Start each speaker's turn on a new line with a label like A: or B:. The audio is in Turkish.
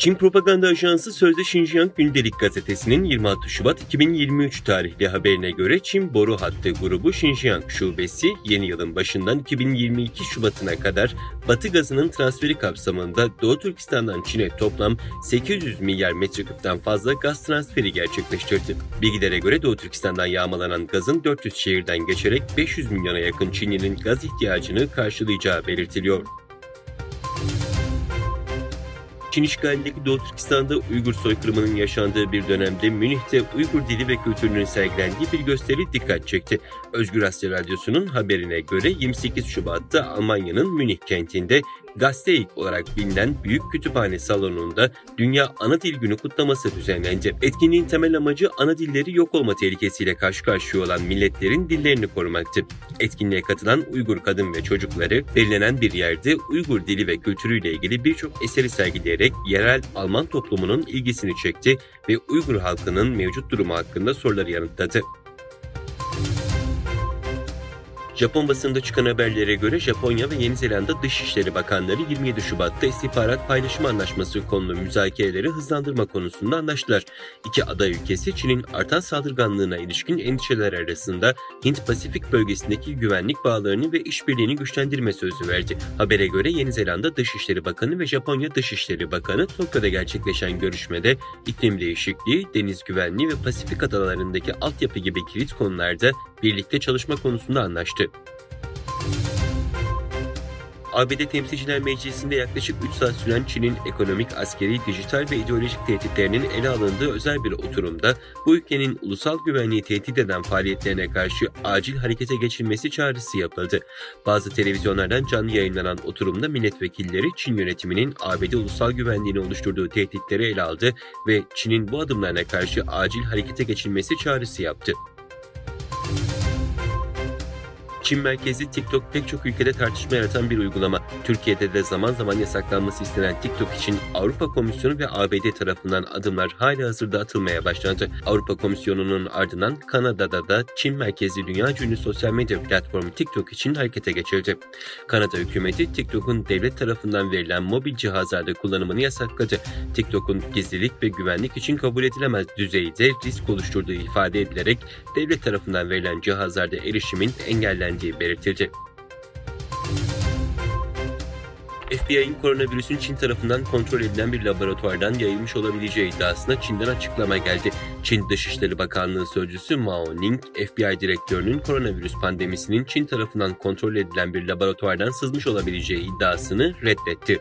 A: Çin Propaganda Ajansı sözde Xinjiang Gündelik Gazetesi'nin 26 Şubat 2023 tarihli haberine göre Çin Boru Hattı Grubu Xinjiang Şubesi yeni yılın başından 2022 Şubat'ına kadar Batı gazının transferi kapsamında Doğu Türkistan'dan Çin'e toplam 800 milyar metreküpten fazla gaz transferi gerçekleştirdi. Bilgilere göre Doğu Türkistan'dan yağmalanan gazın 400 şehirden geçerek 500 milyona yakın Çinlinin gaz ihtiyacını karşılayacağı belirtiliyor. Çin işgalindeki Doğu Türkistan'da Uygur soykırımının yaşandığı bir dönemde Münih'te Uygur dili ve kültürünün sergilendiği bir gösteri dikkat çekti. Özgür Asya Radyosu'nun haberine göre 28 Şubat'ta Almanya'nın Münih kentinde Gasteig olarak bilinen Büyük Kütüphane Salonu'nda Dünya Ana Dil Günü kutlaması düzenlendi. Etkinliğin temel amacı ana dilleri yok olma tehlikesiyle karşı karşıya olan milletlerin dillerini korumaktı. Etkinliğe katılan Uygur kadın ve çocukları belirlenen bir yerde Uygur dili ve kültürüyle ilgili birçok eseri sergileyerek yerel Alman toplumunun ilgisini çekti ve Uygur halkının mevcut durumu hakkında soruları yanıtladı. Japon basında çıkan haberlere göre Japonya ve Yeni Zelanda Dışişleri Bakanları 27 Şubat'ta istihbarat paylaşım anlaşması konulu müzakereleri hızlandırma konusunda anlaştılar. İki aday ülkesi Çin'in artan saldırganlığına ilişkin endişeler arasında Hint-Pasifik bölgesindeki güvenlik bağlarını ve işbirliğini güçlendirme sözü verdi. Habere göre Yeni Zelanda Dışişleri Bakanı ve Japonya Dışişleri Bakanı Tokyo'da gerçekleşen görüşmede iklim değişikliği, deniz güvenliği ve Pasifik adalarındaki altyapı gibi kilit konularda birlikte çalışma konusunda anlaştı. ABD Temsilciler Meclisi'nde yaklaşık 3 saat süren Çin'in ekonomik, askeri, dijital ve ideolojik tehditlerinin ele alındığı özel bir oturumda bu ülkenin ulusal güvenliği tehdit eden faaliyetlerine karşı acil harekete geçilmesi çağrısı yapıldı. Bazı televizyonlardan canlı yayınlanan oturumda milletvekilleri Çin yönetiminin ABD ulusal güvenliğini oluşturduğu tehditleri ele aldı ve Çin'in bu adımlarına karşı acil harekete geçilmesi çağrısı yaptı. Çin merkezli TikTok pek çok ülkede tartışma yaratan bir uygulama. Türkiye'de de zaman zaman yasaklanması istenen TikTok için Avrupa Komisyonu ve ABD tarafından adımlar halihazırda atılmaya başlandı. Avrupa Komisyonu'nun ardından Kanada'da da Çin merkezli dünya ünlü sosyal medya platformu TikTok için harekete geçildi. Kanada hükümeti TikTok'un devlet tarafından verilen mobil cihazlarda kullanımını yasakladı. TikTok'un gizlilik ve güvenlik için kabul edilemez düzeyde risk oluşturduğu ifade edilerek devlet tarafından verilen cihazlarda erişimin engellendiği belirtildi. FBI'nin koronavirüsün Çin tarafından kontrol edilen bir laboratuvardan yayılmış olabileceği iddiasına Çin'den açıklama geldi. Çin Dışişleri Bakanlığı Sözcüsü Mao Ning, FBI direktörünün koronavirüs pandemisinin Çin tarafından kontrol edilen bir laboratuvardan sızmış olabileceği iddiasını reddetti.